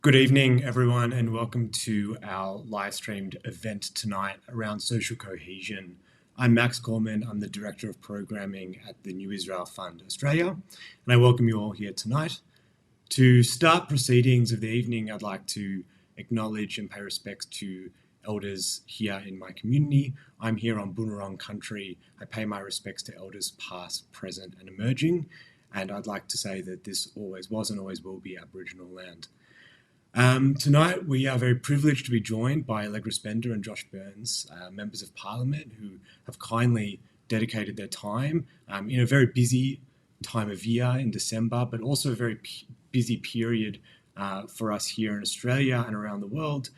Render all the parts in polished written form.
Good evening, everyone, and welcome to our live streamed event tonight around social cohesion. I'm Max Gorman. I'm the Director of Programming at the New Israel Fund Australia, and I welcome you all here tonight. To start proceedings of the evening, I'd like to acknowledge and pay respects to elders here in my community. I'm here on Boonwurrung country. I pay my respects to elders past, present, and emerging, and I'd like to say that this always was and always will be Aboriginal land. Tonight, we are very privileged to be joined by Allegra Spender and Josh Burns, members of Parliament, who have kindly dedicated their time in a very busy time of year in December, but also a very busy period for us here in Australia and around the world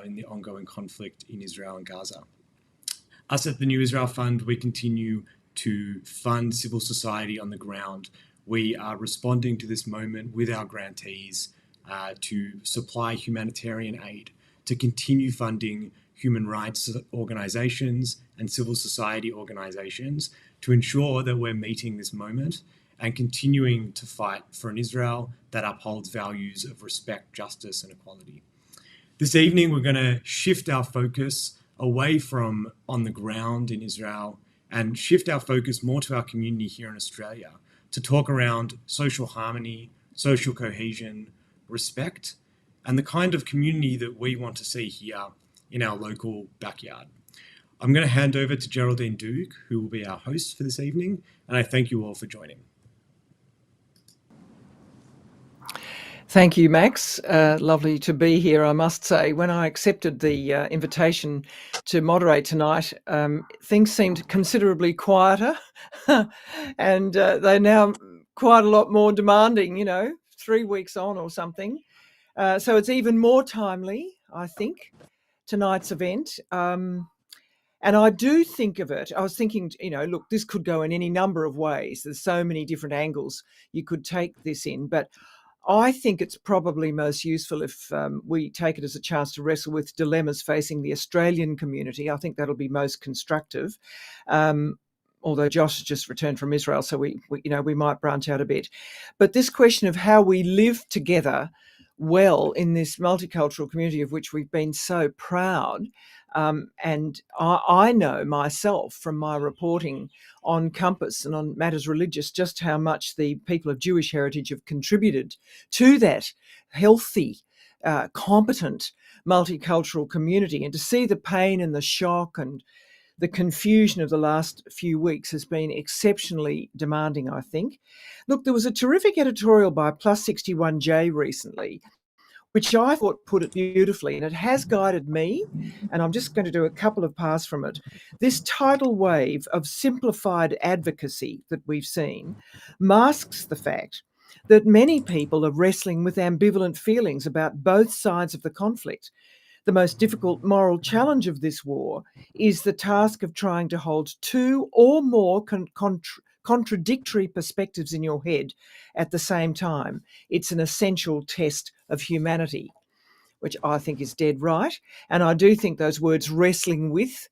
in the ongoing conflict in Israel and Gaza. Us at the New Israel Fund, we continue to fund civil society on the ground. We are responding to this moment with our grantees to supply humanitarian aid, to continue funding human rights organisations and civil society organisations to ensure that we're meeting this moment and continuing to fight for an Israel that upholds values of respect, justice and equality. This evening, we're going to shift our focus away from on the ground in Israel and shift our focus more to our community here in Australia to talk around social harmony, social cohesion, respect, and the kind of community that we want to see here in our local backyard. I'm going to hand over to Geraldine Doogue, who will be our host for this evening, and I thank you all for joining. Thank you, Max. Lovely to be here, I must say. When I accepted the invitation to moderate tonight, things seemed considerably quieter, and they're now quite a lot more demanding, 3 weeks on or something. So it's even more timely, I think, tonight's event. And I do think of it, I was thinking, look, this could go in any number of ways. There's so many different angles you could take this in, but I think it's probably most useful if we take it as a chance to wrestle with dilemmas facing the Australian community. I think that'll be most constructive. Although Josh has just returned from Israel, so we might branch out a bit. But this question of how we live together well in this multicultural community of which we've been so proud, and I know myself from my reporting on Compass and on matters religious just how much the people of Jewish heritage have contributed to that healthy, competent multicultural community. And to see the pain and the shock and the confusion of the last few weeks has been exceptionally demanding, I think. Look, there was a terrific editorial by Plus 61J recently, which I thought put it beautifully, and it has guided me, and I'm just going to do a couple of parts from it. This tidal wave of simplified advocacy that we've seen masks the fact that many people are wrestling with ambivalent feelings about both sides of the conflict. The most difficult moral challenge of this war is the task of trying to hold two or more contradictory perspectives in your head at the same time. It's an essential test of humanity, which I think is dead right. And I do think those words wrestling with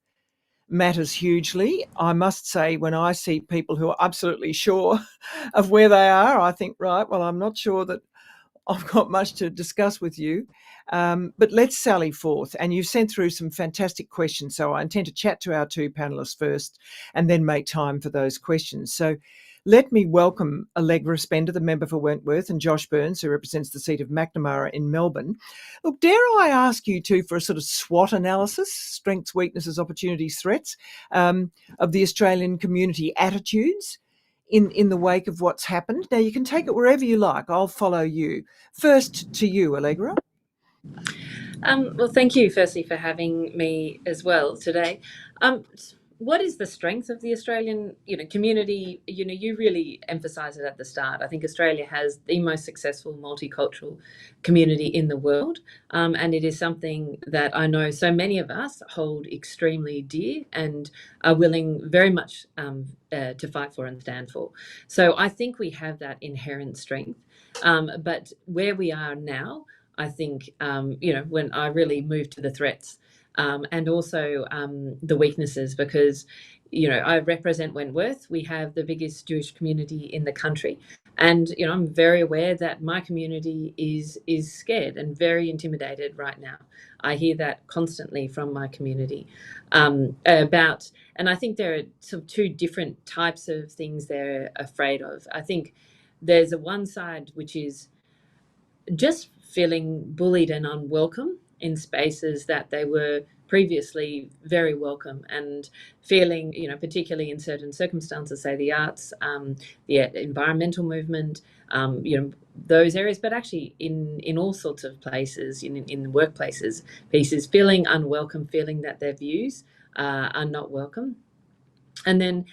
matters hugely. I must say, when I see people who are absolutely sure of where they are, I think, right, well, I'm not sure that I've got much to discuss with you, but let's sally forth. And you've sent through some fantastic questions, so I intend to chat to our two panellists first and then make time for those questions. So let me welcome Allegra Spender, the member for Wentworth, and Josh Burns, who represents the seat of McNamara in Melbourne. Look, dare I ask you two for a sort of SWOT analysis, strengths, weaknesses, opportunities, threats, of the Australian community attitudes in the wake of what's happened. Now, you can take it wherever you like. I'll follow you. First to you, Allegra. Well, thank you, firstly, for having me as well today. What is the strength of the Australian, community? You really emphasise it at the start. I think Australia has the most successful multicultural community in the world, and it is something that I know so many of us hold extremely dear and are willing very much to fight for and stand for. So I think we have that inherent strength, but where we are now, I think, when I really move to the threats, and also the weaknesses, because I represent Wentworth. We have the biggest Jewish community in the country, And I'm very aware that my community is scared and very intimidated right now. I hear that constantly from my community about, and I think there are sort of two different types of things they're afraid of. I think there's a one side which is just feeling bullied and unwelcome in spaces that they were previously very welcome, and feeling, particularly in certain circumstances, say the arts, the environmental movement, those areas, but actually in all sorts of places, in workplaces, pieces, feeling unwelcome, feeling that their views are not welcome. And then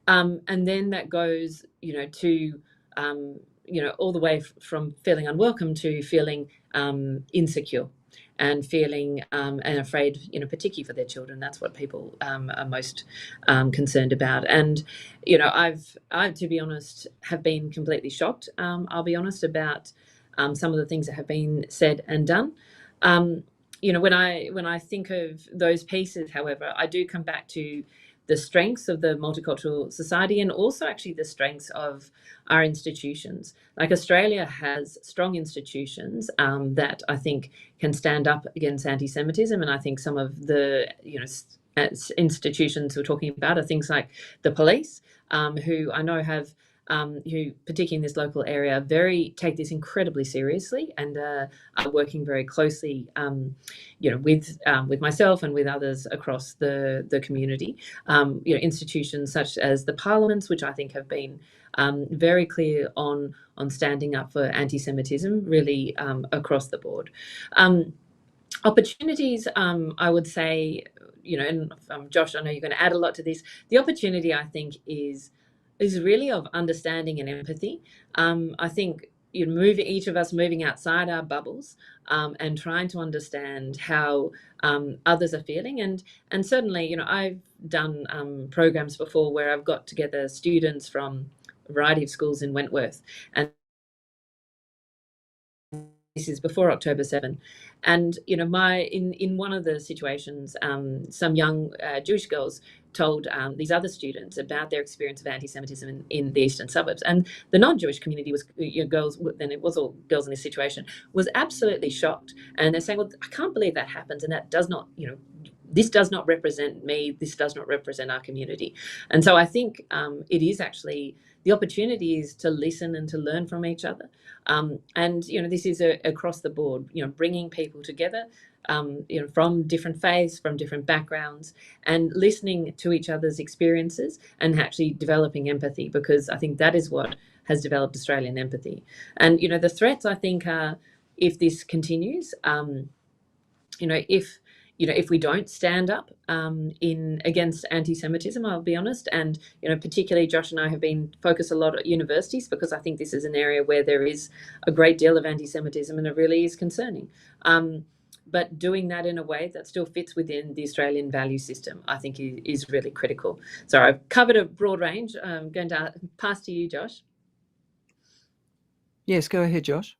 that goes, to all the way from feeling unwelcome to feeling insecure and feeling and afraid, particularly for their children. That's what people are most concerned about. And I, to be honest, have been completely shocked. I'll be honest about some of the things that have been said and done. When I think of those pieces, however, I do come back to the strengths of the multicultural society, and also actually the strengths of our institutions. Like Australia has strong institutions that I think can stand up against anti-Semitism, and I think some of the institutions we're talking about are things like the police, who I know have who, particularly in this local area, take this incredibly seriously and are working very closely, with myself and with others across the community. Institutions such as the parliaments, which I think have been very clear on standing up for anti-Semitism, really across the board. Opportunities, I would say, and Josh, I know you're going to add a lot to this. The opportunity, I think, is really of understanding and empathy. I think each of us moving outside our bubbles and trying to understand how others are feeling. And certainly, I've done programs before where I've got together students from a variety of schools in Wentworth, and this is before October 7. And, in one of the situations, some young Jewish girls told these other students about their experience of anti-Semitism in the eastern suburbs. And the non-Jewish community was, girls, then it was all girls in this situation, was absolutely shocked. And they're saying, well, I can't believe that happens. And that does not, this does not represent me. This does not represent our community. And so I think it is actually, the opportunity is to listen and to learn from each other. And this is across the board, bringing people together, from different faiths, from different backgrounds, and listening to each other's experiences and actually developing empathy, because I think that is what has developed Australian empathy. And the threats, I think, are, if this continues, if we don't stand up against anti-Semitism, I'll be honest, and particularly Josh and I have been focused a lot at universities, because I think this is an area where there is a great deal of anti-Semitism and it really is concerning. But doing that in a way that still fits within the Australian value system, I think is really critical. So I've covered a broad range. I'm going to pass to you, Josh. Yes, go ahead, Josh.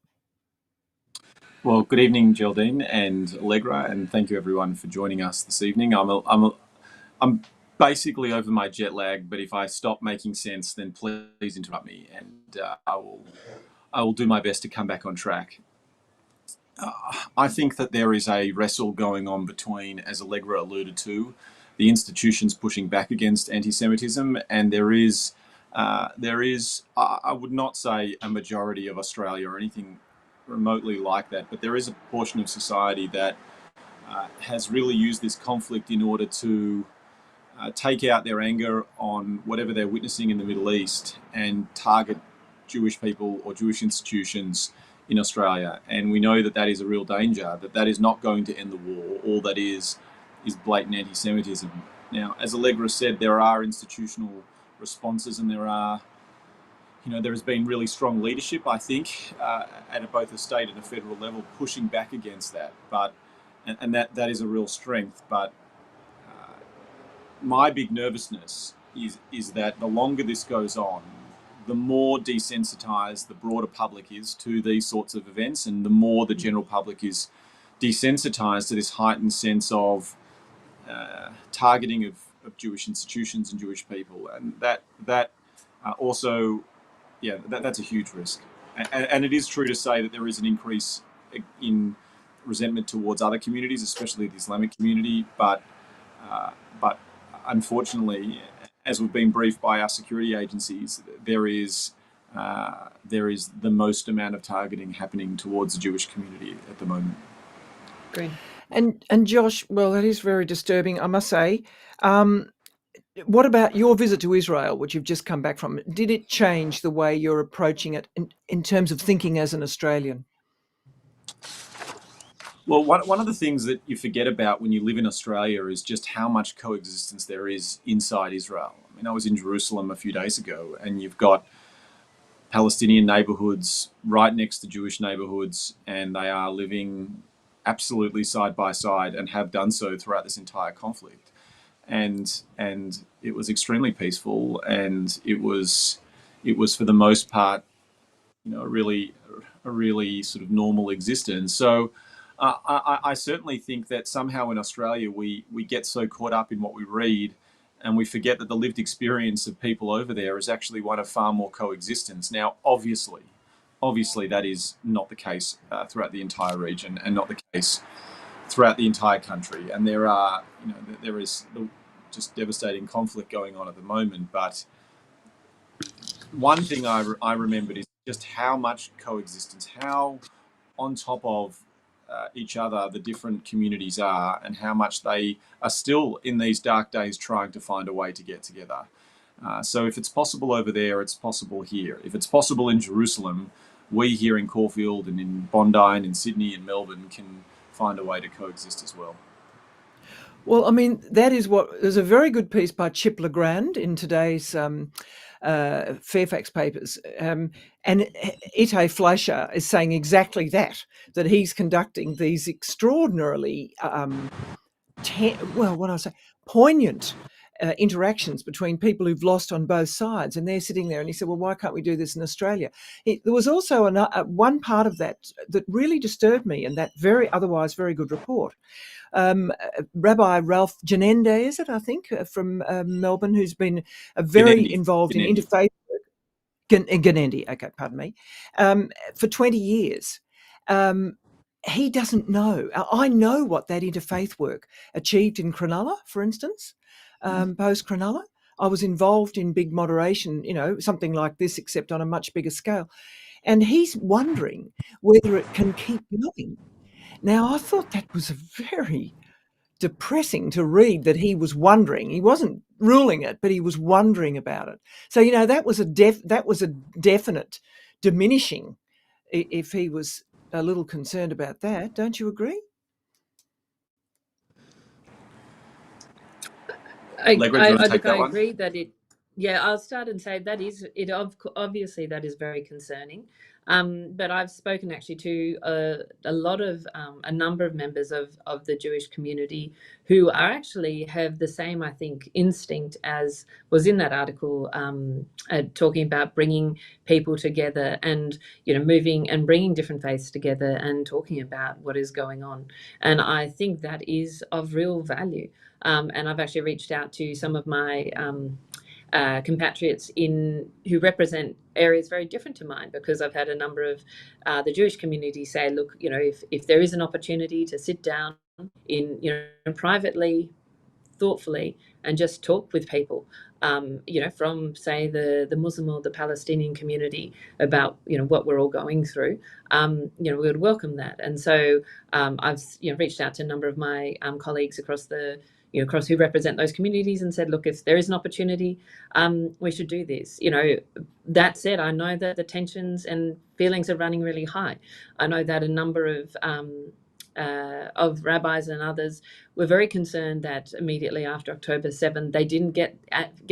Well, good evening, Geraldine and Allegra, and thank you everyone for joining us this evening. I'm basically over my jet lag, but if I stop making sense, then please interrupt me, and I will do my best to come back on track. I think that there is a wrestle going on between, as Allegra alluded to, the institutions pushing back against anti-Semitism, and there is, I would not say a majority of Australia or anything remotely like that, but there is a portion of society that has really used this conflict in order to take out their anger on whatever they're witnessing in the Middle East and target Jewish people or Jewish institutions in Australia. And we know that that is a real danger, that is not going to end the war. All that is blatant anti-Semitism. Now, as Allegra said, there are institutional responses, and there has been really strong leadership, I think, at both a state and a federal level, pushing back against that. And that is a real strength. But my big nervousness is that the longer this goes on, the more desensitized the broader public is to these sorts of events, and the more the general public is desensitized to this heightened sense of targeting of Jewish institutions and Jewish people. And that also that's a huge risk. And it is true to say that there is an increase in resentment towards other communities, especially the Islamic community. But unfortunately, as we've been briefed by our security agencies, there is the most amount of targeting happening towards the Jewish community at the moment. Great. And Josh, well, that is very disturbing, I must say. What about your visit to Israel, which you've just come back from? Did it change the way you're approaching it in terms of thinking as an Australian? Well, one of the things that you forget about when you live in Australia is just how much coexistence there is inside Israel. I mean, I was in Jerusalem a few days ago, and you've got Palestinian neighborhoods right next to Jewish neighborhoods, and they are living absolutely side by side and have done so throughout this entire conflict. And it was extremely peaceful, and it was for the most part, a really sort of normal existence. So I certainly think that somehow in Australia we get so caught up in what we read, and we forget that the lived experience of people over there is actually one of far more coexistence. Now, obviously, that is not the case throughout the entire region, and not the case throughout the entire country. And there is just devastating conflict going on at the moment. But one thing I remembered is just how much coexistence, how on top of each other the different communities are, and how much they are still in these dark days trying to find a way to get together. So if it's possible over there, it's possible here. If it's possible in Jerusalem, we here in Caulfield and in Bondi and in Sydney and Melbourne can find a way to coexist as well. Well, I mean, there's a very good piece by Chip Legrand in today's Fairfax papers. And Ite Fleischer is saying exactly that he's conducting these extraordinarily, poignant interactions between people who've lost on both sides, and they're sitting there, and he said, well, why can't we do this in Australia? There was also one part of that really disturbed me in that otherwise very good report. Rabbi Ralph Genende, is it, I think, from Melbourne, who's been very involved in interfaith work. Genende, okay, pardon me, for 20 years. He doesn't know. I know what that interfaith work achieved in Cronulla, for instance, post-Cronulla. I was involved in big moderation, something like this, except on a much bigger scale. And he's wondering whether it can keep going. Now, I thought that was very depressing to read, that he was wondering. He wasn't ruling it, but he was wondering about it. So, that was a definite diminishing if he was a little concerned about that. Don't you agree? I agree that I'll start and say obviously that is very concerning. But I've spoken actually to a number of members of the Jewish community who have the same, I think, instinct as was in that article, talking about bringing people together and, moving and bringing different faiths together and talking about what is going on. And I think that is of real value. And I've actually reached out to some of my compatriots who represent areas very different to mine, because I've had a number of the Jewish community say, look, if there is an opportunity to sit down privately, thoughtfully, and just talk with people, from, say, the Muslim or the Palestinian community about, what we're all going through, we would welcome that. And so I've reached out to a number of my colleagues across who represent those communities and said, look, if there is an opportunity, we should do this. That said, I know that the tensions and feelings are running really high. I know that a number of rabbis and others were very concerned that immediately after October 7, they didn't get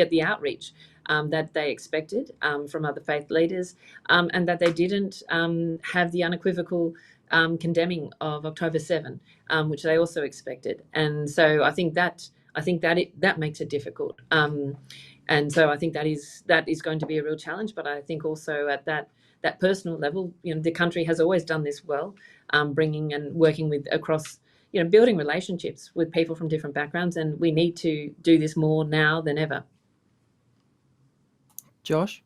the outreach that they expected from other faith leaders, and that they didn't have the unequivocal condemning of October 7, which they also expected. And so I think that makes it difficult. And so I think that is going to be a real challenge. But I think also at that personal level, the country has always done this well, bringing and working with across, building relationships with people from different backgrounds, and we need to do this more now than ever. Josh?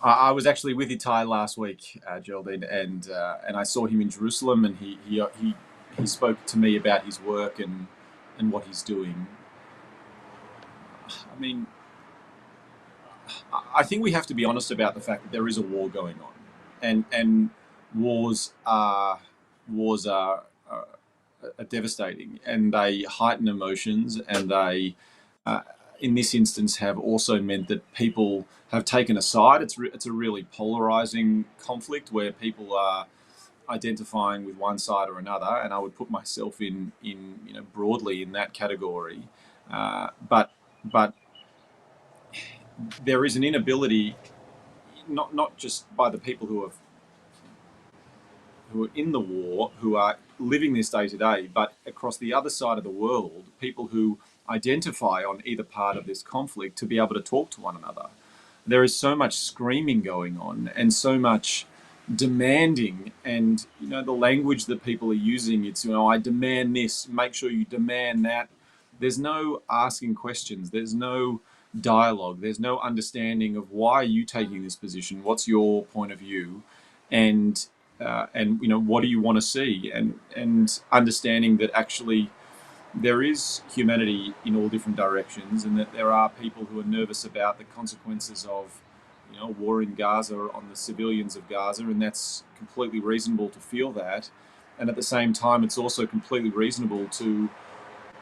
I was actually with Itai last week, Geraldine, and I saw him in Jerusalem, and he spoke to me about his work and what he's doing. I mean, I think we have to be honest about the fact that there is a war going on, and wars are devastating, and they heighten emotions, and they, in this instance, have also meant that people have taken a side. It's a really polarizing conflict where people are identifying with one side or another, and I would put myself in broadly in that category. But there is an inability, not just by the people who are in the war, who are living this day to day, but across the other side of the world, people who identify on either part of this conflict, to be able to talk to one another. There is so much screaming going on, and so much demanding, and the language that people are using, it's I demand this, make sure you demand that. There's no asking questions, there's no dialogue, there's no understanding of why are you taking this position, what's your point of view, and what do you want to see, and understanding that actually there is humanity in all different directions, and that there are people who are nervous about the consequences of war in Gaza on the civilians of Gaza, and that's completely reasonable to feel that. And at the same time, it's also completely reasonable to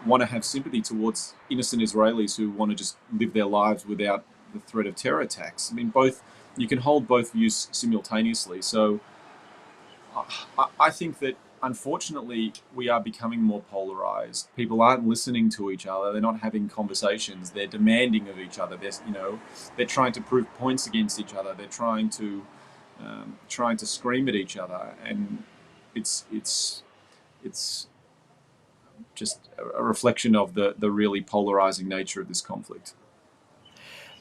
want to have sympathy towards innocent Israelis who want to just live their lives without the threat of terror attacks. I mean, you can hold both views simultaneously. So I think that unfortunately we are becoming more polarized. People aren't listening to each other. They're not having conversations. They're demanding of each other. They're trying to prove points against each other. They're trying to scream at each other, and it's just a reflection of the really polarizing nature of this conflict.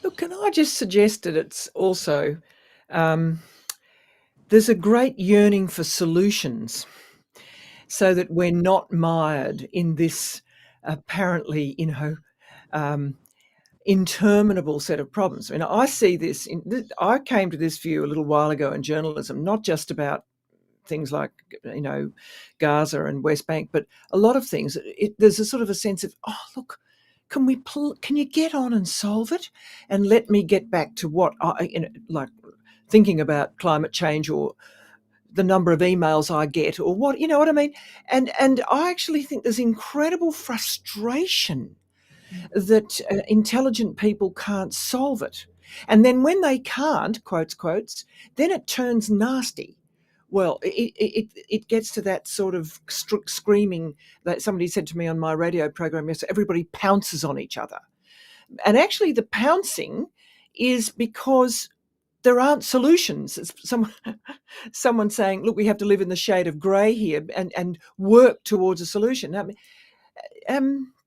Look, can I just suggest that it's also there's a great yearning for solutions, so that we're not mired in this apparently, interminable set of problems. I mean, I see this. I came to this view a little while ago in journalism, not just about things like Gaza and West Bank, but a lot of things. There's a sort of a sense of, oh look, can you get on and solve it, and let me get back to what like thinking about climate change, or the number of emails I get, or what, you know what I mean? And I actually think there's incredible frustration that intelligent people can't solve it. And then when they can't, quotes, then it turns nasty. Well, it gets to that sort of screaming that somebody said to me on my radio program yesterday, everybody pounces on each other. And actually the pouncing is because there aren't solutions. It's someone saying, look, we have to live in the shade of grey here and work towards a solution. I mean,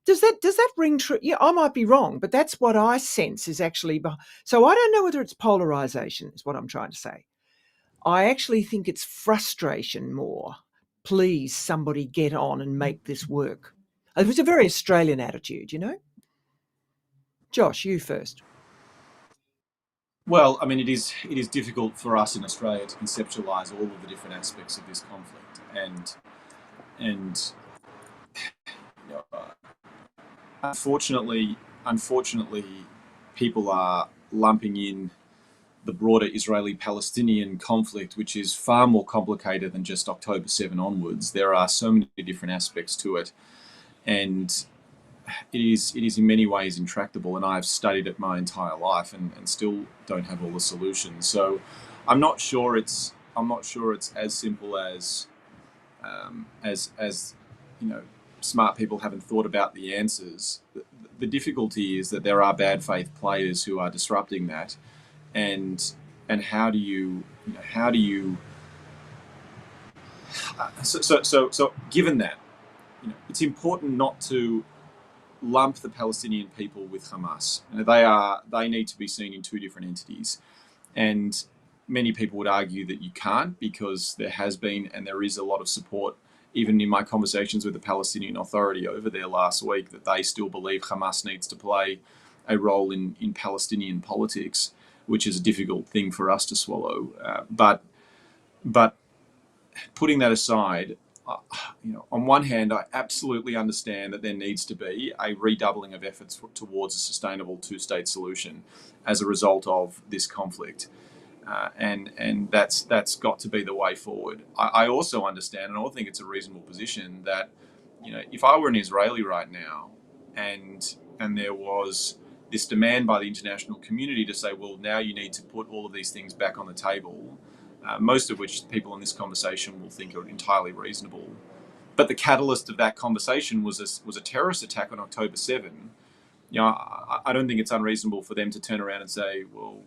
does that ring true? Yeah, I might be wrong, but that's what I sense is actually. So I don't know whether it's polarisation, is what I'm trying to say. I actually think it's frustration more. Please, somebody get on and make this work. It was a very Australian attitude, Josh, you first. Well, I mean, it is difficult for us in Australia to conceptualise all of the different aspects of this conflict, and unfortunately, people are lumping in the broader Israeli-Palestinian conflict, which is far more complicated than just October 7 onwards. There are so many different aspects to it, and it is in many ways intractable, and I've studied it my entire life and still don't have all the solutions. So I'm not sure it's as simple as smart people haven't thought about the answers. The difficulty is that there are bad faith players who are disrupting that, and how do you so given that, it's important not to lump the Palestinian people with Hamas. They need to be seen in two different entities, and many people would argue that you can't, because there has been and there is a lot of support, even in my conversations with the Palestinian Authority over there last week, that they still believe Hamas needs to play a role in Palestinian politics. which is a difficult thing for us to swallow. But putting that aside, on one hand, I absolutely understand that there needs to be a redoubling of efforts towards a sustainable two-state solution as a result of this conflict. And that's got to be the way forward. I also understand, and I think it's a reasonable position, that if I were an Israeli right now, and there was this demand by the international community to say, well, now you need to put all of these things back on the table, most of which people in this conversation will think are entirely reasonable. But the catalyst of that conversation was a terrorist attack on October 7. I don't think it's unreasonable for them to turn around and say, well,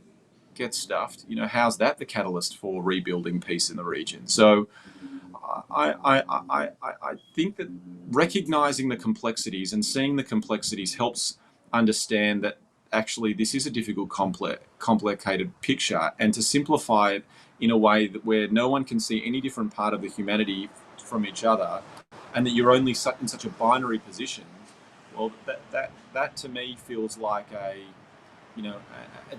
get stuffed. How's that the catalyst for rebuilding peace in the region? So I think that recognizing the complexities and seeing the complexities helps understand that actually this is a difficult, complicated picture, and to simplify it in a way that where no one can see any different part of the humanity from each other, and that you're only in such a binary position. Well, that to me feels like a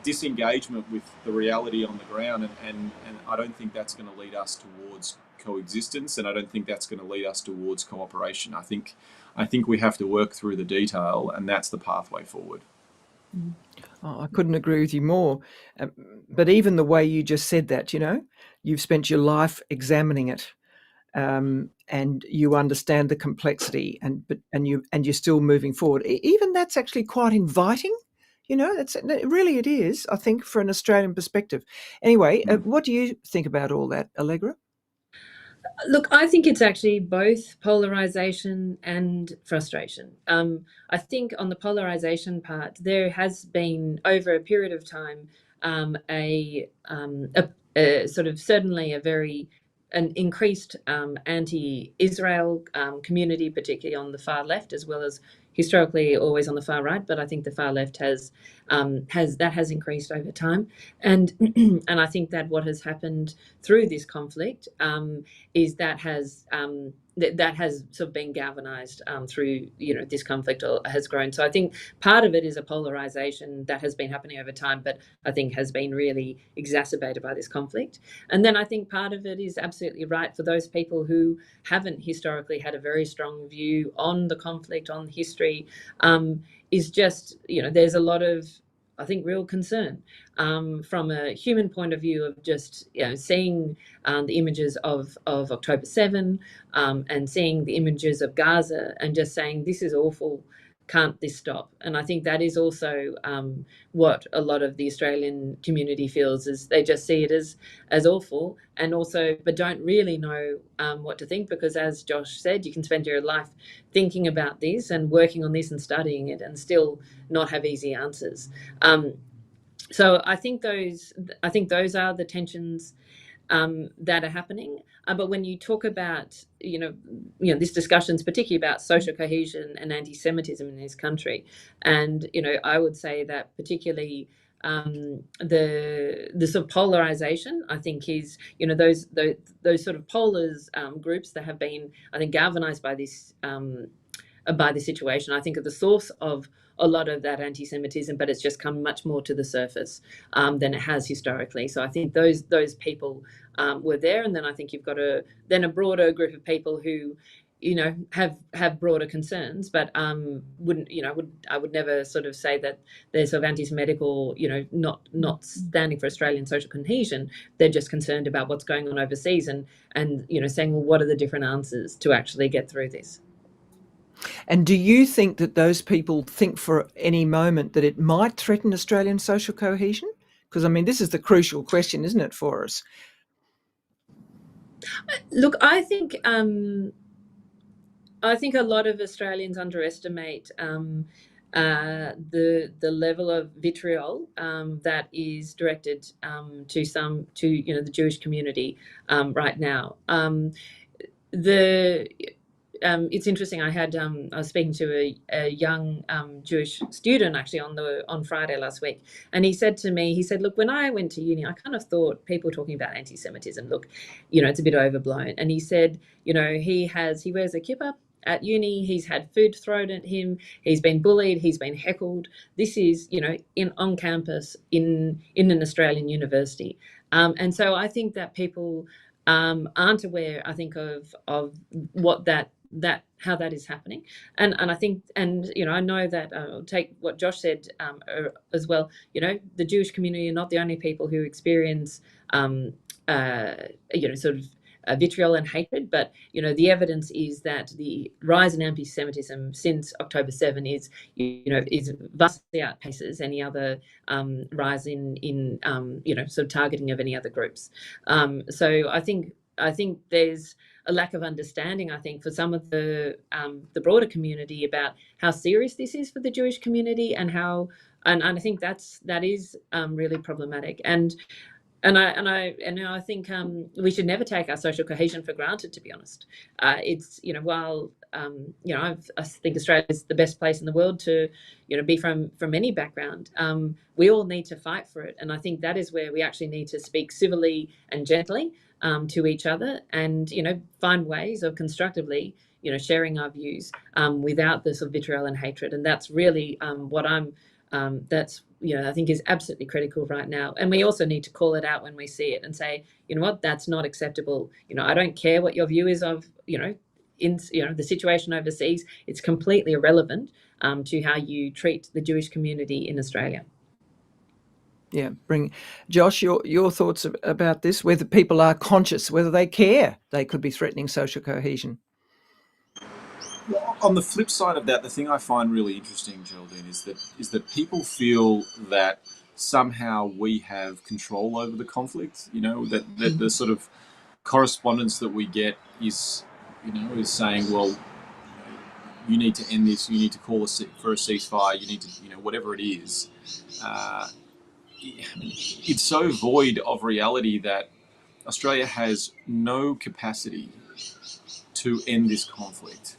disengagement with the reality on the ground, and I don't think that's going to lead us towards coexistence, and I don't think that's going to lead us towards cooperation. I think we have to work through the detail, and that's the pathway forward. Oh, I couldn't agree with you more. But even the way you just said that, you've spent your life examining it, and you understand the complexity, and you're still moving forward. Even that's actually quite inviting. It is, I think, for an Australian perspective. Anyway, what do you think about all that, Allegra? Look, I think it's actually both polarization and frustration. I think on the polarization part, there has been over a period of time a sort of certainly an increased anti-Israel community, particularly on the far left, as well as historically always on the far right. But I think the far left has increased over time, and and I think that what has happened through this conflict is that has sort of been galvanized through this conflict, or has grown. So I think part of it is a polarization that has been happening over time, but I think has been really exacerbated by this conflict. And then I think part of it is absolutely right for those people who haven't historically had a very strong view on the conflict, on history, is just, there's a lot of, I think, real concern from a human point of view of just seeing the images of October 7 and seeing the images of Gaza and just saying, this is awful, can't this stop? And I think that is also what a lot of the Australian community feels, is they just see it as awful, and also but don't really know what to think, because as Josh said, you can spend your life thinking about this and working on this and studying it and still not have easy answers. So I think those are the tensions that are happening. But when you talk about, this discussion's particularly about social cohesion and anti-Semitism in this country, and I would say that particularly the sort of polarization, I think, is those sort of polars groups that have been, I think, galvanized by this situation, I think, are the source of a lot of that anti-Semitism, but it's just come much more to the surface than it has historically. So I think those people were there, and then I think you've got a broader group of people who have broader concerns, but I would never sort of say that they're sort of anti-Semitic or not standing for Australian social cohesion. They're just concerned about what's going on overseas and saying, well, what are the different answers to actually get through this? And do you think that those people think for any moment that it might threaten Australian social cohesion? Because, I mean, this is the crucial question, isn't it, for us? Look, I think a lot of Australians underestimate the level of vitriol that is directed to the Jewish community right now. It's interesting. I was speaking to a young Jewish student actually on Friday last week, and he said to me, look, when I went to uni, I kind of thought people talking about anti-Semitism, look, it's a bit overblown. And he said, he wears a kippah, at uni, he's had food thrown at him, he's been bullied, he's been heckled. This is, on campus in an Australian university. And so I think that people aren't aware, I think, of what how that is happening. And I think, I know that I'll take what Josh said as well. The Jewish community are not the only people who experience sort of vitriol and hatred, but the evidence is that the rise in anti-Semitism since October 7 is vastly outpaces any other rise in sort of targeting of any other groups. So I think there's a lack of understanding, I think, for some of the broader community about how serious this is for the Jewish community, and I think that is really problematic. And I think we should never take our social cohesion for granted, to be honest. It's, while, I think Australia is the best place in the world to, be from any background, we all need to fight for it. And I think that is where we actually need to speak civilly and gently to each other, and, find ways of constructively, sharing our views without the sort of vitriol and hatred. And that's really what that's, I think is absolutely critical right now. And we also need to call it out when we see it and say, what, that's not acceptable. I don't care what your view is of, in the situation overseas. It's completely irrelevant to how you treat the Jewish community in Australia. Yeah, Josh, your thoughts about this, whether people are conscious, whether they care they could be threatening social cohesion. Well, on the flip side of that, the thing I find really interesting, Geraldine, is that people feel that somehow we have control over the conflict. That the sort of correspondence that we get is saying, well, you need to end this, you need to call for a ceasefire, you need to, whatever it is. It's so void of reality that Australia has no capacity to end this conflict.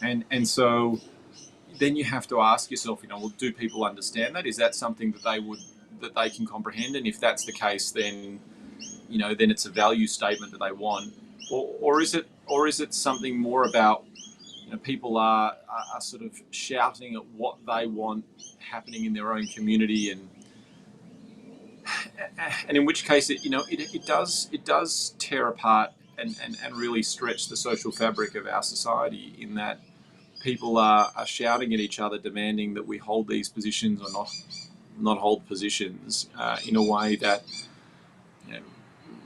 And so then you have to ask yourself, well, do people understand that? Is that something that they can comprehend? And if that's the case, then then it's a value statement that they want, or is it something more about people are sort of shouting at what they want happening in their own community, and in which case it does tear apart and really stretch the social fabric of our society, in that people are shouting at each other, demanding that we hold these positions or not hold positions in a way that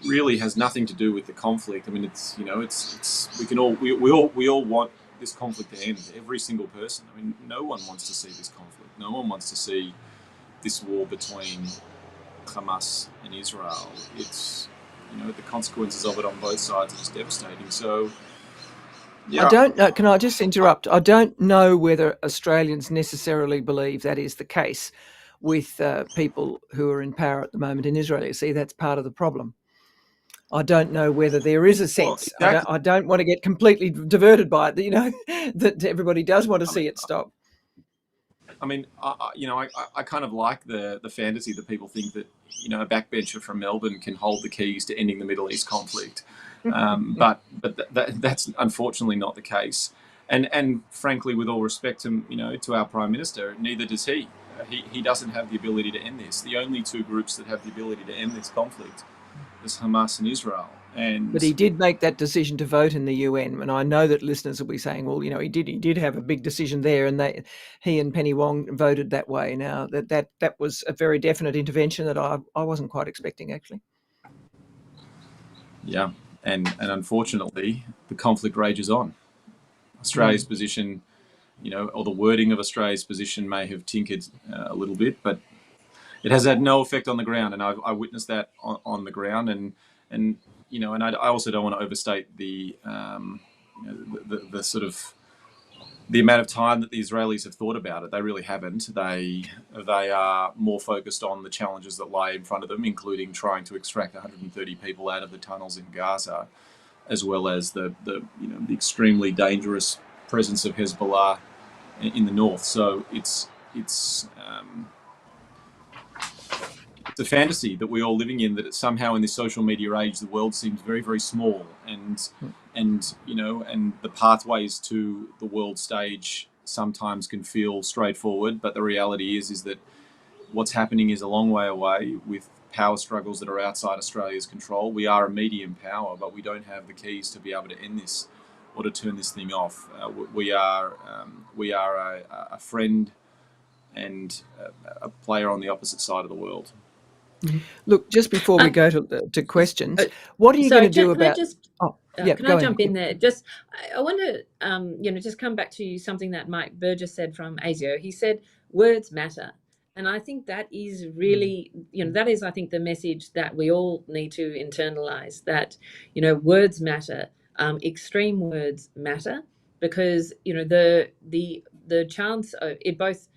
really has nothing to do with the conflict. I mean, it's we all want this conflict to end. Every single person. I mean, no one wants to see this conflict. No one wants to see this war between Hamas and Israel. It's the consequences of it on both sides are just devastating. So. Yeah. I don't know. Can I just interrupt? I don't know whether Australians necessarily believe that is the case with people who are in power at the moment in Israel. You see, that's part of the problem. I don't know whether there is a sense. Well, exactly. I don't want to get completely diverted by it. That everybody does want to see it stop. I mean, I kind of like the fantasy that people think that a backbencher from Melbourne can hold the keys to ending the Middle East conflict. But that's unfortunately not the case, and frankly, with all respect to our Prime Minister, neither does he. He doesn't have the ability to end this. The only two groups that have the ability to end this conflict is Hamas and Israel. But he did make that decision to vote in the UN, and I know that listeners will be saying, well, he did have a big decision there, and he and Penny Wong voted that way. Now that was a very definite intervention that I wasn't quite expecting, actually. Yeah. And unfortunately, the conflict rages on. Australia's position, or the wording of Australia's position may have tinkered a little bit, but it has had no effect on the ground. And I witnessed that on the ground. And I also don't want to overstate the sort of the amount of time that the Israelis have thought about it. They really haven't. They are more focused on the challenges that lie in front of them, including trying to extract 130 people out of the tunnels in Gaza, as well as the extremely dangerous presence of Hezbollah in the north. So it's a fantasy that we're all living in, that somehow in this social media age the world seems very, very small, and the pathways to the world stage sometimes can feel straightforward, but the reality is that what's happening is a long way away, with power struggles that are outside Australia's control. We are a medium power, but we don't have the keys to be able to end this or to turn this thing off. We are a friend and a player on the opposite side of the world. Look, just before we go to questions, what are you Sorry, going to do can I about? just Yeah, can I jump in there? Just I want to just come back to something that Mike Burgess said from ASIO. He said words matter, and I think that is really that is, I think, the message that we all need to internalize, that words matter. Extreme words matter, because the chance of it both.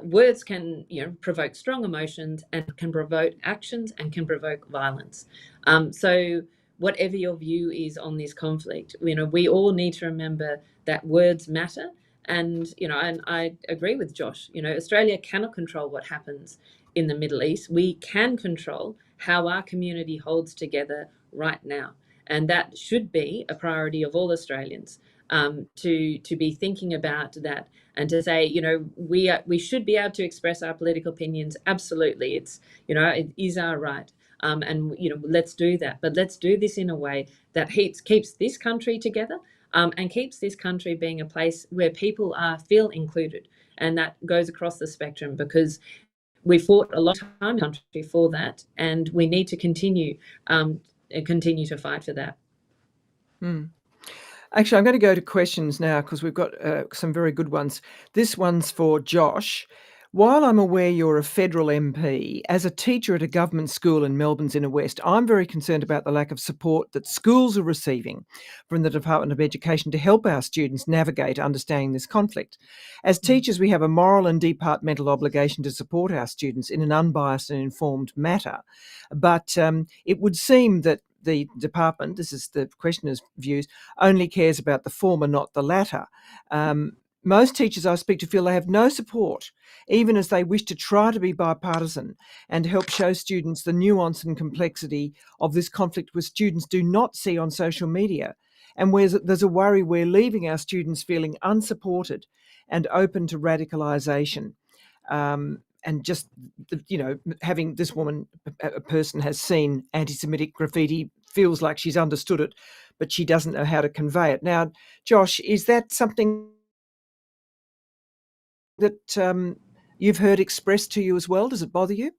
Words can provoke strong emotions, and can provoke actions, and can provoke violence. So whatever your view is on this conflict, we all need to remember that words matter. And and I agree with Josh. Australia cannot control what happens in the Middle East. We can control how our community holds together right now, and that should be a priority of all Australians, to be thinking about that, and to say, we should be able to express our political opinions. Absolutely, it is our right, and let's do that. But let's do this in a way that keeps this country together, and keeps this country being a place where people feel included, and that goes across the spectrum, because we fought a long time in the country for that, and we need to continue to fight for that. Actually, I'm going to go to questions now, because we've got some very good ones. This one's for Josh. While I'm aware you're a federal MP, as a teacher at a government school in Melbourne's inner west, I'm very concerned about the lack of support that schools are receiving from the Department of Education to help our students navigate understanding this conflict. As teachers, we have a moral and departmental obligation to support our students in an unbiased and informed manner. But it would seem that the department, this is the questioner's views, only cares about the former, not the latter. Most teachers I speak to feel they have no support, even as they wish to try to be bipartisan and help show students the nuance and complexity of this conflict, which students do not see on social media, and where there's a worry we're leaving our students feeling unsupported and open to radicalisation. And just, having this woman, a person has seen anti-Semitic graffiti, feels like she's understood it, but she doesn't know how to convey it. Now, Josh, is that something that you've heard expressed to you as well? Does it bother you?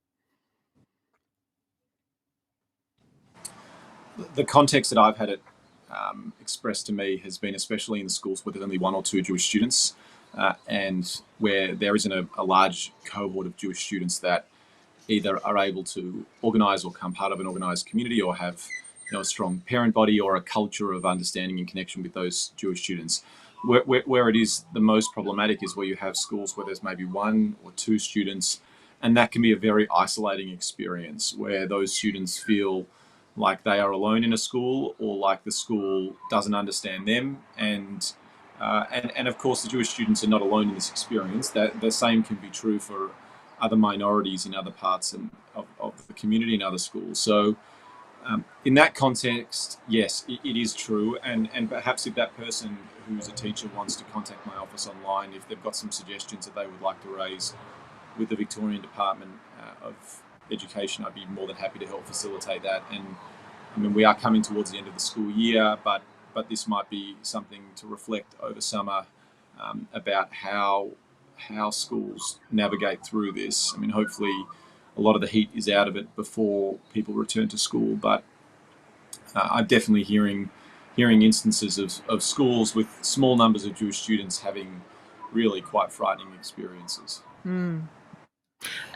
The context that I've had it expressed to me has been especially in the schools where there's only one or two Jewish students, and where there isn't a large cohort of Jewish students that either are able to organise or become part of an organised community, or have a strong parent body or a culture of understanding and connection with those Jewish students. Where it is the most problematic is where you have schools where there's maybe one or two students, and that can be a very isolating experience, where those students feel like they are alone in a school, or like the school doesn't understand them. And of course, the Jewish students are not alone in this experience. That the same can be true for other minorities in other parts of the community in other schools. So in that context, yes, it is true. And perhaps if that person who's a teacher wants to contact my office online, if they've got some suggestions that they would like to raise with the Victorian Department of Education, I'd be more than happy to help facilitate that. And I mean, we are coming towards the end of the school year, but this might be something to reflect over summer about how schools navigate through this. I mean, hopefully a lot of the heat is out of it before people return to school, but I'm definitely hearing instances of schools with small numbers of Jewish students having really quite frightening experiences.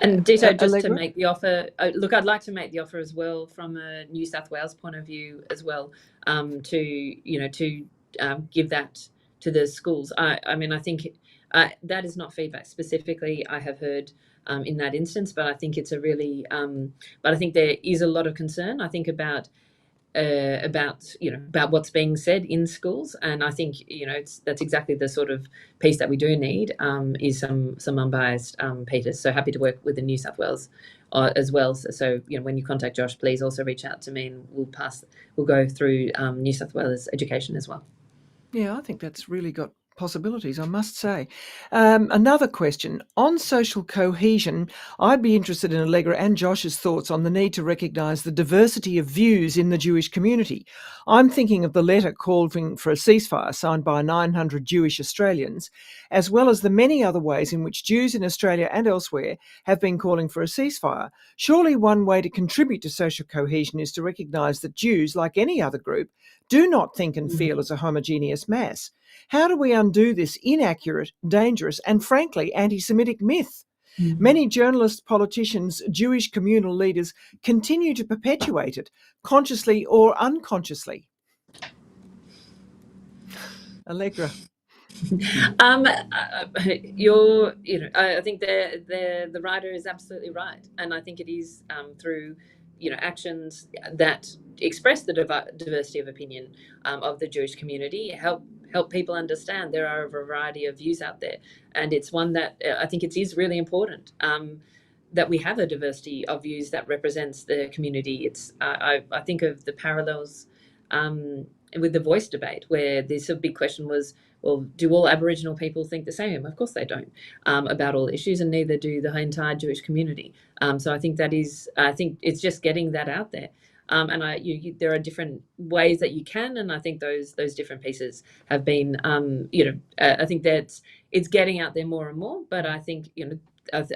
And ditto, just Allegra? to make the offer. Look, I'd like to make the offer as well from a New South Wales point of view as well, to give that to the schools. I mean, I think that is not feedback specifically I have heard in that instance, but I think it's a really, but I think there is a lot of concern, I think, about about what's being said in schools, and I think that's exactly the sort of piece that we do need, is some unbiased pieces. So happy to work with the New South Wales as well. So when you contact Josh, please also reach out to me, and we'll go through New South Wales education as well. Yeah, I think that's really got possibilities, I must say. Another question. On social cohesion, I'd be interested in Allegra and Josh's thoughts on the need to recognise the diversity of views in the Jewish community. I'm thinking of the letter calling for a ceasefire signed by 900 Jewish Australians, as well as the many other ways in which Jews in Australia and elsewhere have been calling for a ceasefire. Surely one way to contribute to social cohesion is to recognise that Jews, like any other group, do not think and feel as a homogeneous mass. How do we undo this inaccurate, dangerous, and frankly anti-Semitic myth? Many journalists, politicians, Jewish communal leaders continue to perpetuate it, consciously or unconsciously. Allegra. I think the writer is absolutely right, and I think it is through actions that express the diversity of opinion of the Jewish community, help people understand there are a variety of views out there, and it's one that I think it is really important that we have a diversity of views that represents the community. It's I think of the parallels with the voice debate, where this big question was, well, do all Aboriginal people think the same? Of course they don't, about all issues, and neither do the entire Jewish community. So I think it's just getting that out there. And there are different ways that you can, and I think those different pieces have been, I think that it's getting out there more and more. But I think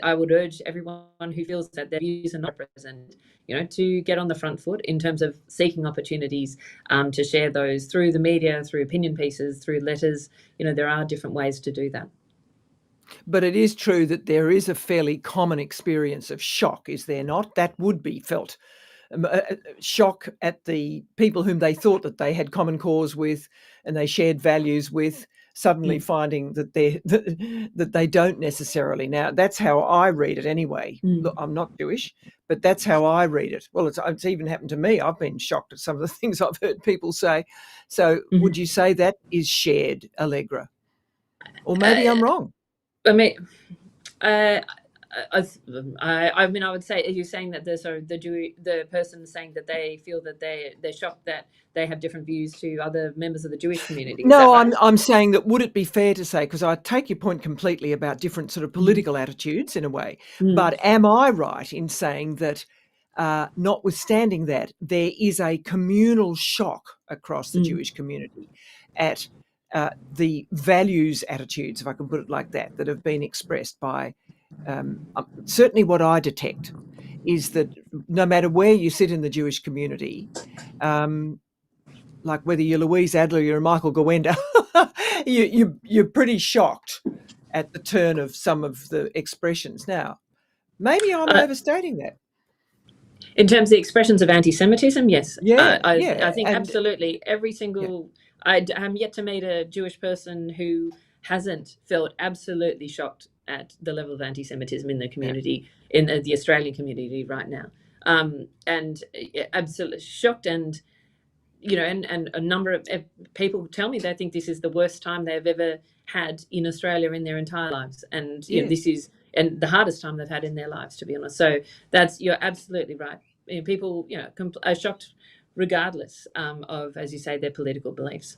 I would urge everyone who feels that their views are not represented, to get on the front foot in terms of seeking opportunities to share those through the media, through opinion pieces, through letters. There are different ways to do that. But it is true that there is a fairly common experience of shock, is there not? That would be felt. Shock at the people whom they thought that they had common cause with and they shared values with, suddenly finding that they don't necessarily. Now, that's how I read it anyway. Look, I'm not Jewish, but that's how I read it. Well, it's even happened to me. I've been shocked at some of the things I've heard people say. So would you say that is shared, Allegra? Or maybe I'm wrong. I mean, I would say, are you saying that the person saying that they feel that they're shocked that they have different views to other members of the Jewish community? No, right? I'm saying that would it be fair to say, because I take your point completely about different sort of political attitudes in a way, but am I right in saying that notwithstanding that, there is a communal shock across the Jewish community at the values attitudes, if I can put it like that have been expressed by certainly what I detect is that no matter where you sit in the Jewish community, like whether you're Louise Adler or Michael Gowenda, you're pretty shocked at the turn of some of the expressions. Now, maybe I'm overstating that. In terms of the expressions of anti-Semitism, yes. I think absolutely every single... I'm yet to meet a Jewish person who hasn't felt absolutely shocked at the level of anti-Semitism in the community, in the Australian community right now. And absolutely shocked, and and a number of people tell me they think this is the worst time they've ever had in Australia in their entire lives, and this is the hardest time they've had in their lives, to be honest. So you're absolutely right. People are shocked regardless of, as you say, their political beliefs.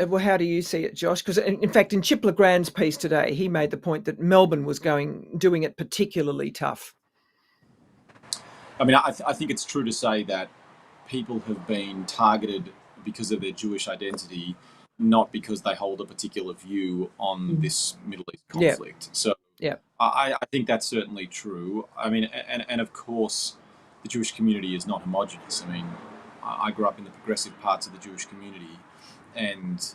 Well, how do you see it, Josh? Because in fact, in Chip Legrand's piece today, he made the point that Melbourne was doing it particularly tough. I mean, I think it's true to say that people have been targeted because of their Jewish identity, not because they hold a particular view on this Middle East conflict. So I think that's certainly true. I mean, and of course, the Jewish community is not homogenous. I mean, I grew up in the progressive parts of the Jewish community, and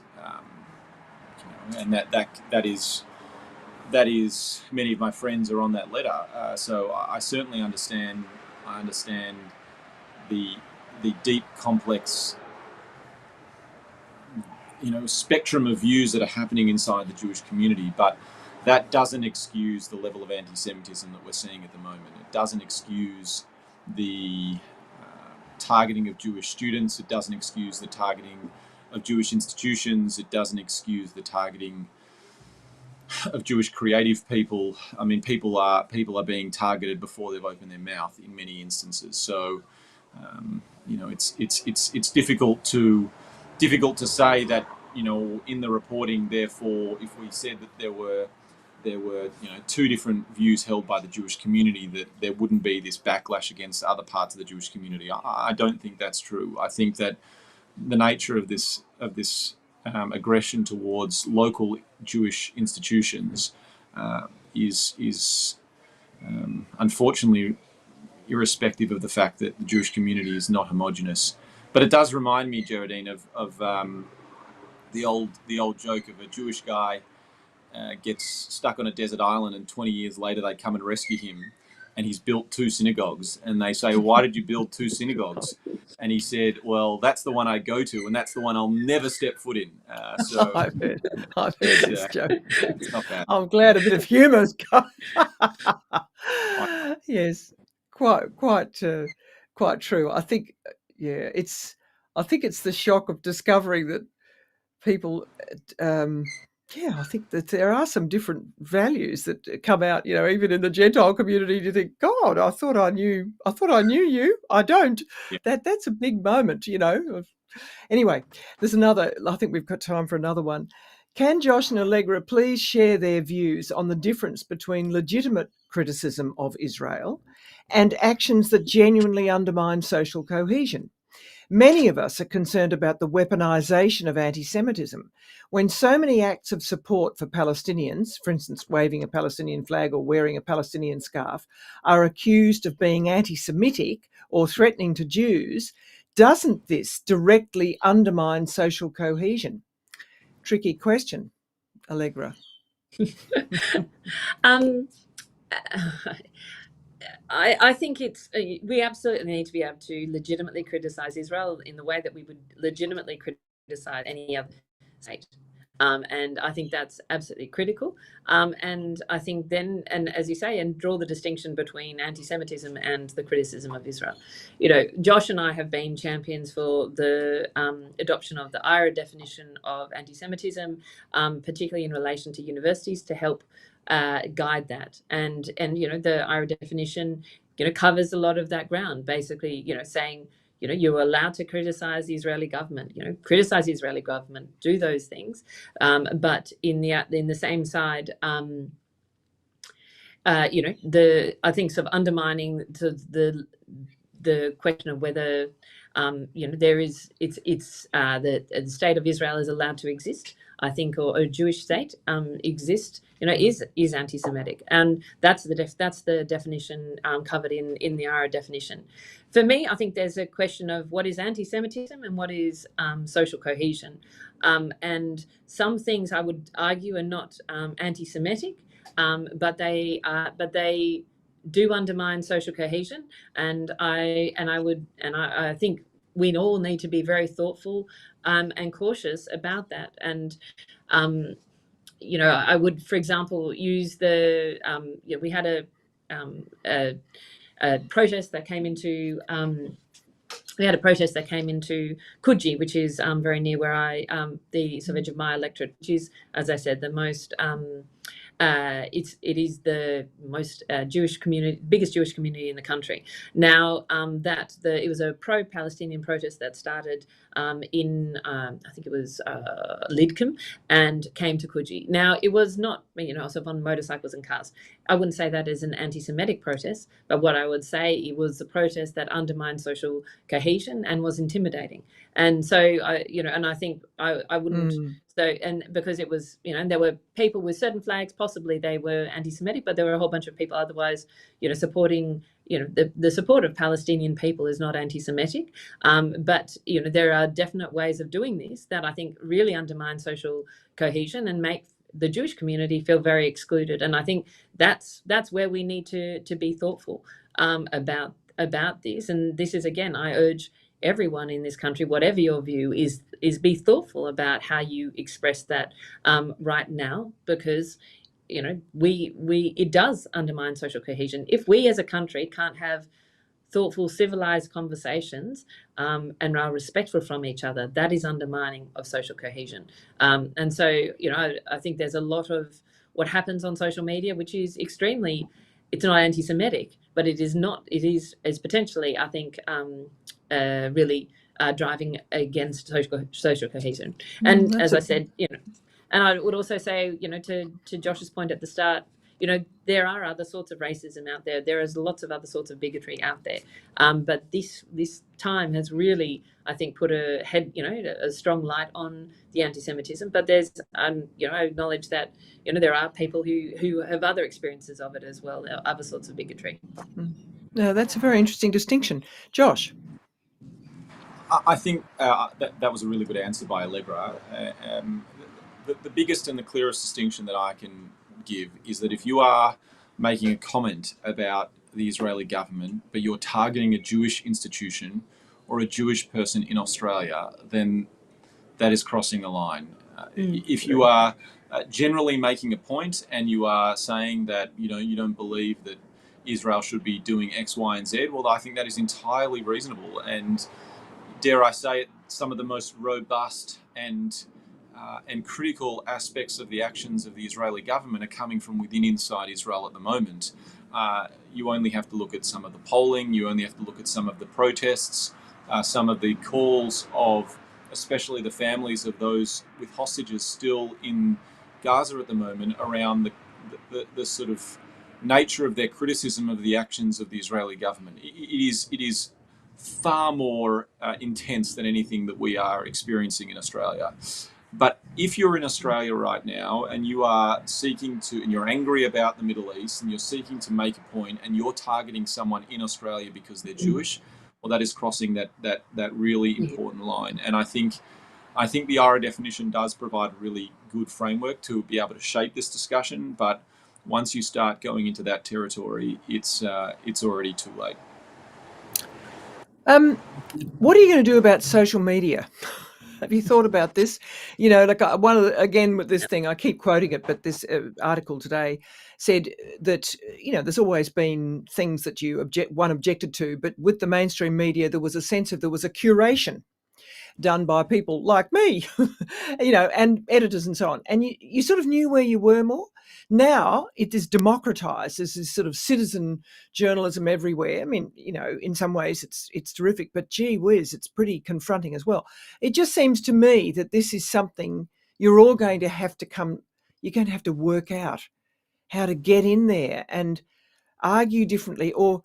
and that is many of my friends are on that letter. So I certainly understand. I understand the deep, complex, spectrum of views that are happening inside the Jewish community, but that doesn't excuse the level of anti-Semitism that we're seeing at the moment. It doesn't excuse the targeting of Jewish students. It doesn't excuse the targeting of Jewish institutions. It doesn't excuse the targeting of Jewish creative people. I mean, people are being targeted before they've opened their mouth in many instances. So, it's difficult to say that, in the reporting. Therefore, if we said that there were two different views held by the Jewish community, that there wouldn't be this backlash against other parts of the Jewish community. I don't think that's true. I think that the nature of this aggression towards local Jewish institutions is unfortunately irrespective of the fact that the Jewish community is not homogenous. But it does remind me, Geraldine, of the old joke of a Jewish guy gets stuck on a desert island, and 20 years later they come and rescue him, and he's built 2 synagogues, and they say, "Why did you build 2 synagogues?" And he said, "Well, that's the one I go to, and that's the one I'll never step foot in." So I've heard this joke. It's not bad. I'm glad a bit of humour's come. Yes, quite true. I think, I think it's the shock of discovering that people, I think that there are some different values that come out, even in the Gentile community. You think, God, I thought I knew you. I don't. Yeah. That's a big moment, Anyway, there's another. I think we've got time for another one. Can Josh and Allegra please share their views on the difference between legitimate criticism of Israel and actions that genuinely undermine social cohesion? Many of us are concerned about the weaponization of anti-Semitism. When so many acts of support for Palestinians, for instance, waving a Palestinian flag or wearing a Palestinian scarf, are accused of being anti-Semitic or threatening to Jews, doesn't this directly undermine social cohesion? Tricky question, Allegra. I think we absolutely need to be able to legitimately criticize Israel in the way that we would legitimately criticize any other state. And I think that's absolutely critical. And I think then, and as you say, and draw the distinction between anti-Semitism and the criticism of Israel. Josh and I have been champions for the adoption of the IRA definition of anti-Semitism, particularly in relation to universities, to help guide that. And the IRA definition, covers a lot of that ground, basically, saying, you're allowed to criticize the Israeli government, criticize the Israeli government, do those things. But in the same side, I think sort of undermining the question of whether, there is, the state of Israel is allowed to exist, I think, or a Jewish state exist, is anti-Semitic, and that's the definition covered in the IRA definition. For me, I think there's a question of what is anti-Semitism and what is social cohesion, and some things I would argue are not anti-Semitic, but they do undermine social cohesion, and I think we all need to be very thoughtful and cautious about that. And I would, for example, use we had a protest that came into Coogee, which is very near where the sort of edge of my electorate, which is, as I said, the most it is the most biggest Jewish community in the country. Now, it was a pro-Palestinian protest that started in I think it was Lidcombe, and came to Coogee. Now, it was not sort of on motorcycles and cars. I wouldn't say that is an anti-Semitic protest, but what I would say, it was a protest that undermined social cohesion and was intimidating. And so I think I wouldn't. So, and because it was, and there were people with certain flags, possibly they were anti-Semitic, but there were a whole bunch of people otherwise, supporting, the support of Palestinian people is not anti-Semitic. But, there are definite ways of doing this that I think really undermine social cohesion and make the Jewish community feel very excluded. And I think that's where we need to be thoughtful about this. And this is, again, I urge everyone in this country, whatever your view is be thoughtful about how you express that right now, because it does undermine social cohesion. If we as a country can't have thoughtful, civilized conversations and are respectful from each other, that is undermining of social cohesion. And so, I think there's a lot of what happens on social media, which is extremely, it's not anti-Semitic, but it is potentially, I think, really driving against social cohesion. And as I said, and I would also say, to Josh's point at the start, there are other sorts of racism out there. There is lots of other sorts of bigotry out there. But this time has really, I think, put a strong light on the anti-Semitism. But there's, I acknowledge that, there are people who have other experiences of it as well, other sorts of bigotry. No, that's a very interesting distinction. Josh? I think that was a really good answer by Allegra. The biggest and the clearest distinction that I can give is that if you are making a comment about the Israeli government, but you're targeting a Jewish institution or a Jewish person in Australia, then that is crossing the line. If you are generally making a point and you are saying that you don't believe that Israel should be doing X, Y, and Z, well, I think that is entirely reasonable. And dare I say it, some of the most robust and critical aspects of the actions of the Israeli government are coming from within inside Israel at the moment. You only have to look at some of the polling, you only have to look at some of the protests, some of the calls of especially the families of those with hostages still in Gaza at the moment around the sort of nature of their criticism of the actions of the Israeli government. It is far more intense than anything that we are experiencing in Australia. But if you're in Australia right now and you are and you're angry about the Middle East and you're seeking to make a point and you're targeting someone in Australia because they're Jewish, well, that is crossing that really important line. And I think the ARA definition does provide a really good framework to be able to shape this discussion. But once you start going into that territory, it's already too late. What are you going to do about social media? Have you thought about this? Like again with this thing, I keep quoting it, but this article today said that there's always been things that one objected to, but with the mainstream media, there was a curation done by people like me, and editors and so on, and you sort of knew where you were more. Now it is democratized. There's this sort of citizen journalism everywhere. I mean, in some ways it's terrific, but gee whiz, it's pretty confronting as well. It just seems to me that this is something you're all going to have to you're going to have to work out how to get in there and argue differently or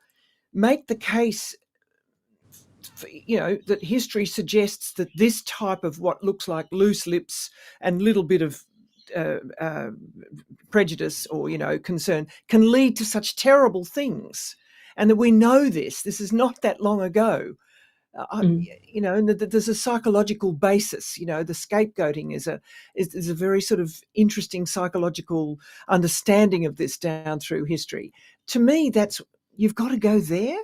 make the case, that history suggests that this type of what looks like loose lips and little bit of prejudice or concern can lead to such terrible things, and that we know this is not that long ago. And that there's a psychological basis. The scapegoating is a very sort of interesting psychological understanding of this down through history. To me, you've got to go there,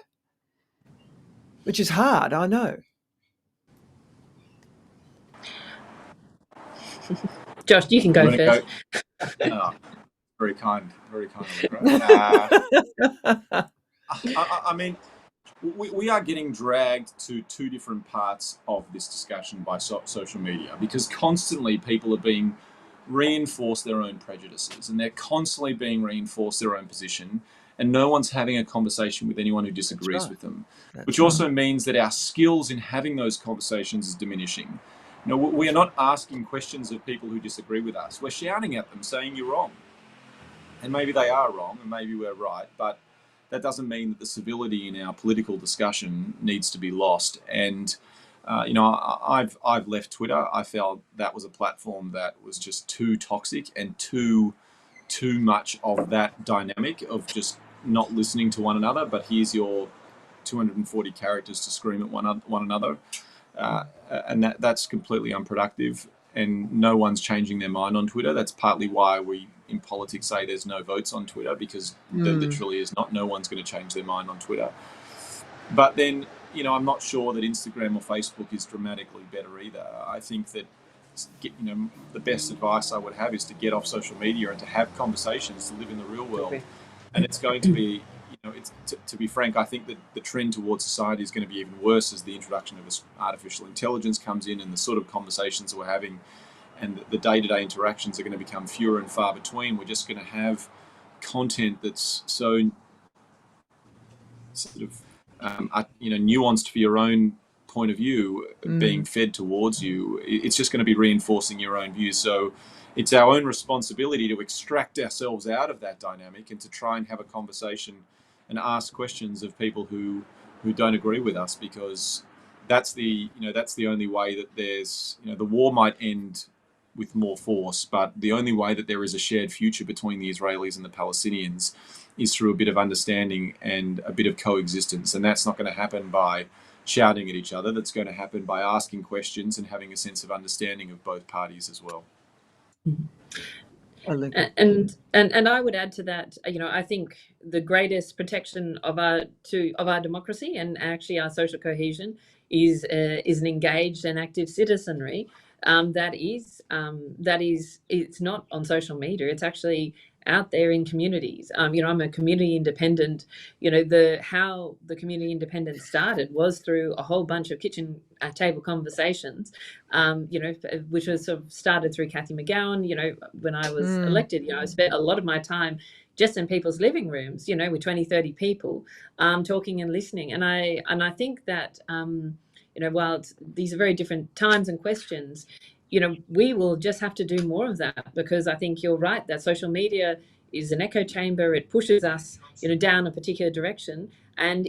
which is hard, I know. Josh, you can go first. Very kind, Allegra. I mean, we are getting dragged to two different parts of this discussion by social media, because constantly people are being reinforced their own prejudices and they're constantly being reinforced their own position, and no one's having a conversation with anyone who disagrees with them, which also means that our skills in having those conversations is diminishing. We are not asking questions of people who disagree with us. We're shouting at them, saying you're wrong. And maybe they are wrong and maybe we're right, but that doesn't mean that the civility in our political discussion needs to be lost. And I've left Twitter. I felt that was a platform that was just too toxic and too much of that dynamic of just not listening to one another, but here's your 240 characters to scream at one another. And that's completely unproductive, and no one's changing their mind on Twitter. That's partly why we in politics say there's no votes on Twitter, because there literally is not. No one's going to change their mind on Twitter. But then, I'm not sure that Instagram or Facebook is dramatically better either. I think that, the best advice I would have is to get off social media and to have conversations, to live in the real world. And it's going to be, to be frank, I think that the trend towards society is going to be even worse as the introduction of artificial intelligence comes in, and the sort of conversations that we're having and the day-to-day interactions are going to become fewer and far between. We're just going to have content that's so sort of nuanced for your own point of view being fed towards you. It's just going to be reinforcing your own views. So it's our own responsibility to extract ourselves out of that dynamic and to try and have a conversation and ask questions of people who don't agree with us, because that's the only way that there's, the war might end with more force, but the only way that there is a shared future between the Israelis and the Palestinians is through a bit of understanding and a bit of coexistence. And that's not going to happen by shouting at each other. That's going to happen by asking questions and having a sense of understanding of both parties as well. And I would add to that, I think the greatest protection of our democracy and actually our social cohesion is an engaged and active citizenry. It's not on social media. It's actually out there in communities. I'm a community independent. How the community independent started was through a whole bunch of kitchen table conversations, which was sort of started through Cathy McGowan. When I was elected, I spent a lot of my time just in people's living rooms, with 20, 30 people, talking and listening. And I think that, while these are very different times and questions, we will just have to do more of that, because I think you're right that social media is an echo chamber. It pushes us, down a particular direction, and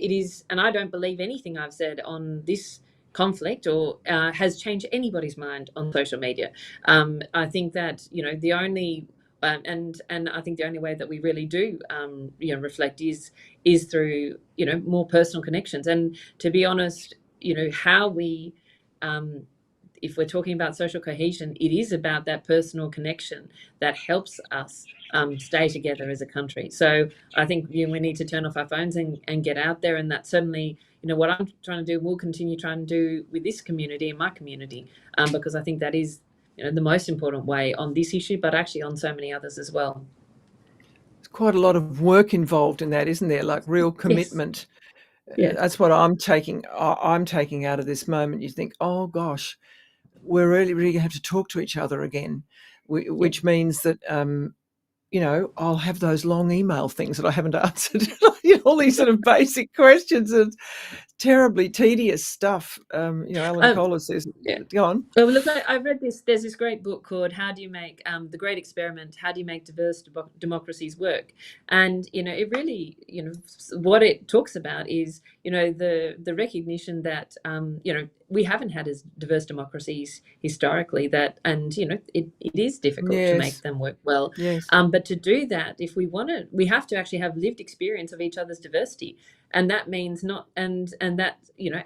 I don't believe anything I've said on this conflict or has changed anybody's mind on social media. I think that the only and I think the only way that we really do reflect is through more personal connections. And to be honest, how we if we're talking about social cohesion, it is about that personal connection that helps us stay together as a country. So I think we need to turn off our phones and get out there. And that's certainly, what I'm trying to do, we'll continue trying to do with this community and my community, because I think that is, the most important way on this issue, but actually on so many others as well. There's quite a lot of work involved in that, isn't there? Like real commitment. Yes. That's what I'm taking out of this moment. You think, oh gosh, we're really going to have to talk to each other again, which means that, I'll have those long email things that I haven't answered, all these sort of basic questions and terribly tedious stuff. Alan Kohler says, go on. Well, look, I've read this. There's this great book called "How Do You Make the Great Experiment? How Do You Make Diverse Democracies Work?" And it really, what it talks about is, the recognition that we haven't had as diverse democracies historically. It is difficult to make them work well. Yes. But to do that, if we want to, we have to actually have lived experience of each other's diversity. And that means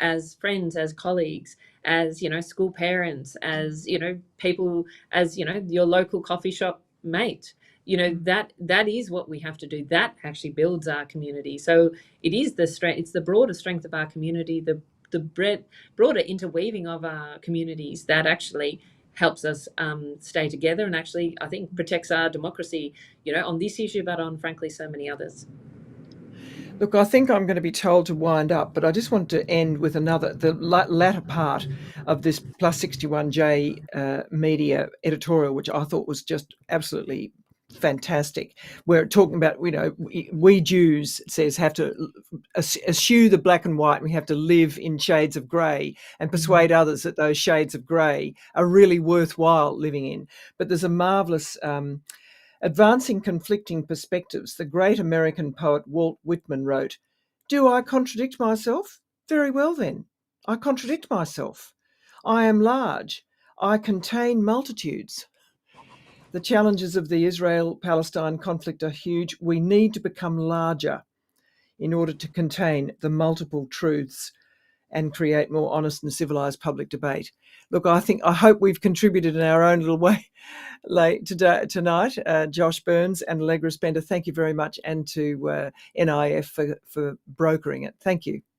as friends, as colleagues, as, school parents, as, people, as, your local coffee shop mate, that is what we have to do. That actually builds our community. So it is it's the broader strength of our community, the broader interweaving of our communities that actually helps us stay together and actually, I think, protects our democracy, on this issue, but on, frankly, so many others. Look, I think I'm going to be told to wind up, but I just want to end with the latter part of this Plus 61J media editorial, which I thought was just absolutely fantastic. We're talking about, we Jews, it says, have to eschew the black and white. We have to live in shades of grey and persuade others that those shades of grey are really worthwhile living in. But there's a marvellous advancing conflicting perspectives. The great American poet Walt Whitman wrote, "Do I contradict myself? Very well then. I contradict myself. I am large. I contain multitudes." The challenges of the Israel-Palestine conflict are huge. We need to become larger in order to contain the multiple truths and create more honest and civilised public debate. Look, I hope we've contributed in our own little way tonight. Josh Burns and Allegra Spender, thank you very much, and to NIF for brokering it. Thank you.